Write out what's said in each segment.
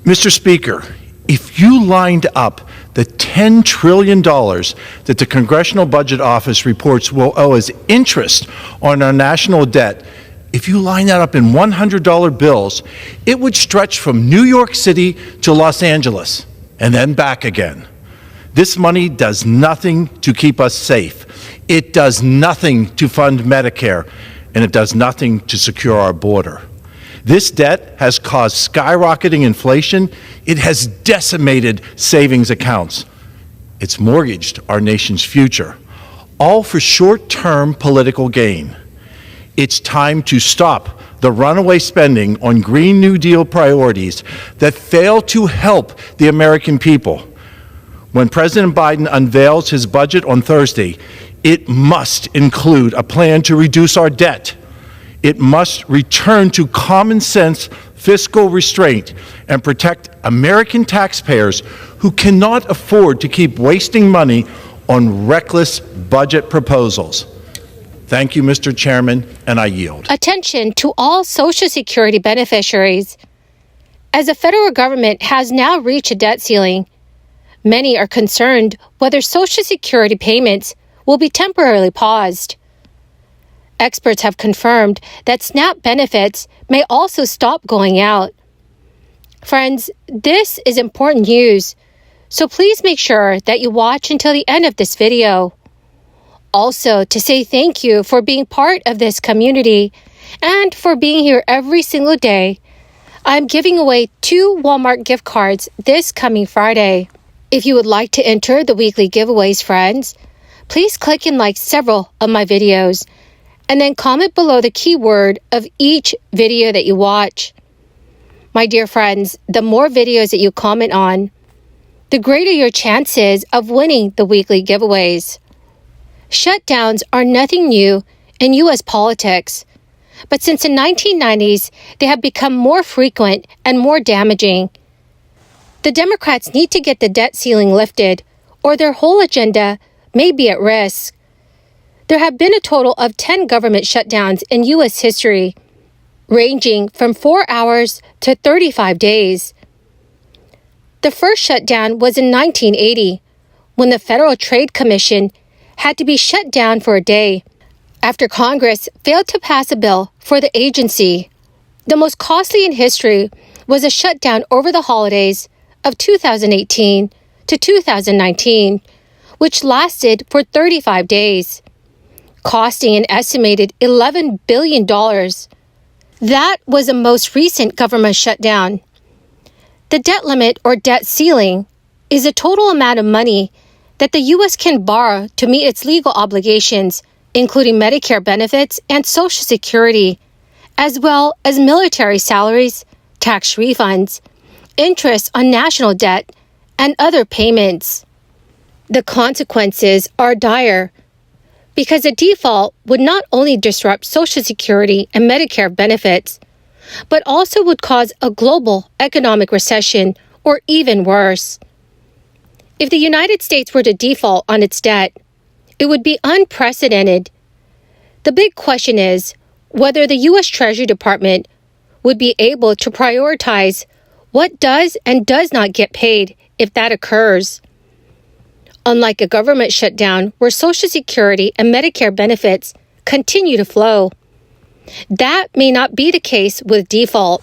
Mr. Speaker, if you lined up the $10 trillion that the Congressional Budget Office reports will owe as interest on our national debt, if you line that up in $100 bills, it would stretch from New York City to Los Angeles and then back again. This money does nothing to keep us safe. It does nothing to fund Medicare, and it does nothing to secure our border. This debt has caused skyrocketing inflation. It has decimated savings accounts. It's mortgaged our nation's future, all for short-term political gain. It's time to stop the runaway spending on Green New Deal priorities that fail to help the American people. When President Biden unveils his budget on Thursday, it must include a plan to reduce our debt. It must return to common sense fiscal restraint and protect American taxpayers who cannot afford to keep wasting money on reckless budget proposals. Thank you, Mr. Chairman, and I yield. Attention to all Social Security beneficiaries. As the federal government has now reached a debt ceiling, many are concerned whether Social Security payments will be temporarily paused. Experts have confirmed that SNAP benefits may also stop going out. Friends, this is important news, so please make sure that you watch until the end of this video. Also, to say thank you for being part of this community and for being here every single day, I'm giving away 2 Walmart gift cards this coming Friday. If you would like to enter the weekly giveaways, friends, please click and like several of my videos, and then comment below the keyword of each video that you watch. My dear friends, the more videos that you comment on, the greater your chances of winning the weekly giveaways. Shutdowns are nothing new in U.S. politics, but since the 1990s, they have become more frequent and more damaging. The Democrats need to get the debt ceiling lifted, or their whole agenda may be at risk. There have been a total of 10 government shutdowns in U.S. history, ranging from 4 hours to 35 days. The first shutdown was in 1980, when the Federal Trade Commission had to be shut down for a day after Congress failed to pass a bill for the agency. The most costly in history was a shutdown over the holidays of 2018 to 2019, which lasted for 35 days, costing an estimated $11 billion. That was the most recent government shutdown. The debt limit or debt ceiling is the total amount of money that the U.S. can borrow to meet its legal obligations, including Medicare benefits and Social Security, as well as military salaries, tax refunds, interest on national debt, and other payments. The consequences are dire because a default would not only disrupt Social Security and Medicare benefits, but also would cause a global economic recession or even worse. If the United States were to default on its debt, it would be unprecedented. The big question is whether the U.S. Treasury Department would be able to prioritize what does and does not get paid if that occurs. Unlike a government shutdown where Social Security and Medicare benefits continue to flow, that may not be the case with default.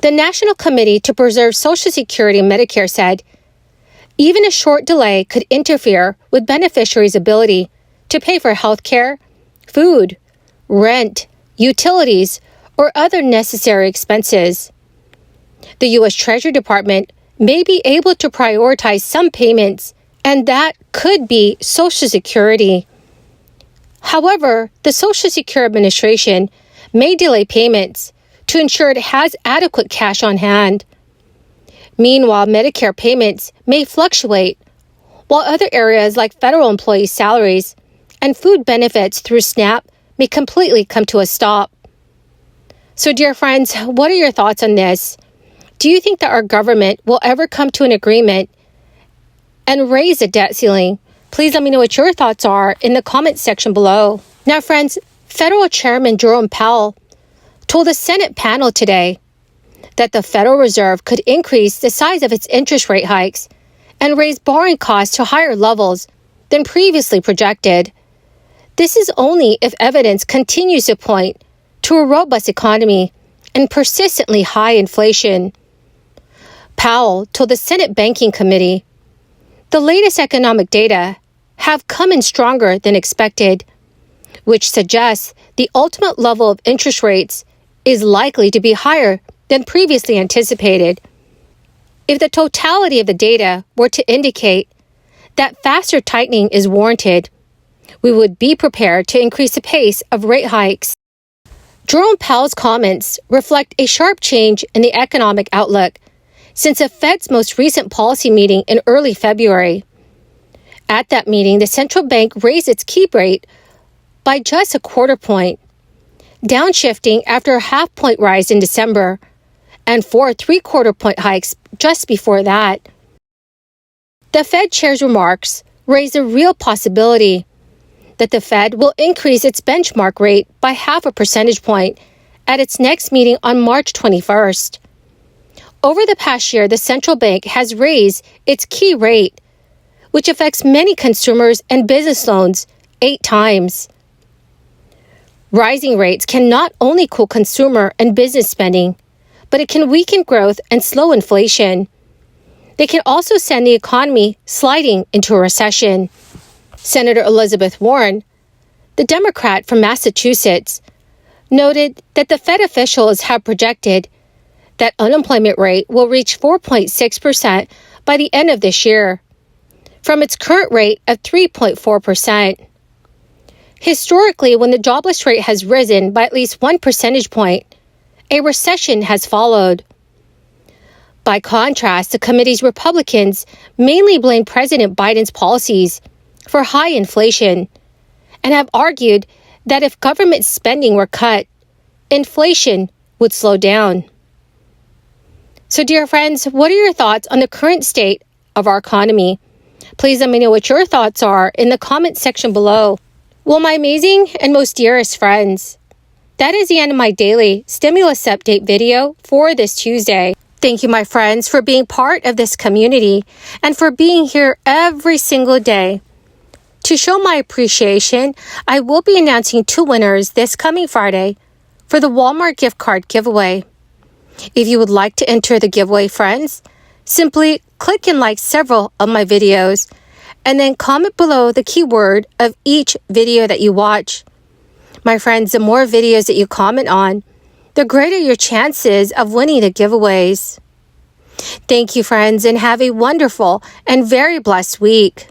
The National Committee to Preserve Social Security and Medicare said, even a short delay could interfere with beneficiaries' ability to pay for health care, food, rent, utilities, or other necessary expenses. The U.S. Treasury Department may be able to prioritize some payments, and that could be Social Security. However, the Social Security Administration may delay payments to ensure it has adequate cash on hand. Meanwhile, Medicare payments may fluctuate, while other areas like federal employee salaries and food benefits through SNAP may completely come to a stop. So, dear friends, what are your thoughts on this? Do you think that our government will ever come to an agreement and raise the debt ceiling? Please let me know what your thoughts are in the comment section below. Now, friends, Federal Chairman Jerome Powell told the Senate panel today that the Federal Reserve could increase the size of its interest rate hikes and raise borrowing costs to higher levels than previously projected. This is only if evidence continues to point to a robust economy and persistently high inflation. Powell told the Senate Banking Committee, "The latest economic data have come in stronger than expected, which suggests the ultimate level of interest rates is likely to be higher than previously anticipated. If the totality of the data were to indicate that faster tightening is warranted, we would be prepared to increase the pace of rate hikes." Jerome Powell's comments reflect a sharp change in the economic outlook since the Fed's most recent policy meeting in early February. At that meeting, the central bank raised its key rate by just a quarter point, downshifting after a half-point rise in December and 4 3/4-point hikes just before that. The Fed chair's remarks raise a real possibility that the Fed will increase its benchmark rate by 0.5 percentage point at its next meeting on March 21st. Over the past year, the central bank has raised its key rate, which affects many consumers and business loans, 8 times. Rising rates can not only cool consumer and business spending, but it can weaken growth and slow inflation. They can also send the economy sliding into a recession. Senator Elizabeth Warren, the Democrat from Massachusetts, noted that the Fed officials have projected that unemployment rate will reach 4.6% by the end of this year, from its current rate of 3.4%. Historically, when the jobless rate has risen by at least 1 percentage point, a recession has followed. By contrast, the committee's Republicans mainly blame President Biden's policies for high inflation and have argued that if government spending were cut, inflation would slow down. So, dear friends, what are your thoughts on the current state of our economy? Please let me know what your thoughts are in the comment section below. Well, my amazing and most dearest friends, that is the end of my daily stimulus update video for this Tuesday. Thank you, my friends, for being part of this community and for being here every single day. To show my appreciation, I will be announcing 2 winners this coming Friday for the Walmart gift card giveaway. If you would like to enter the giveaway, friends, simply click and like several of my videos and then comment below the keyword of each video that you watch. My friends, the more videos that you comment on, the greater your chances of winning the giveaways. Thank you, friends, and have a wonderful and very blessed week.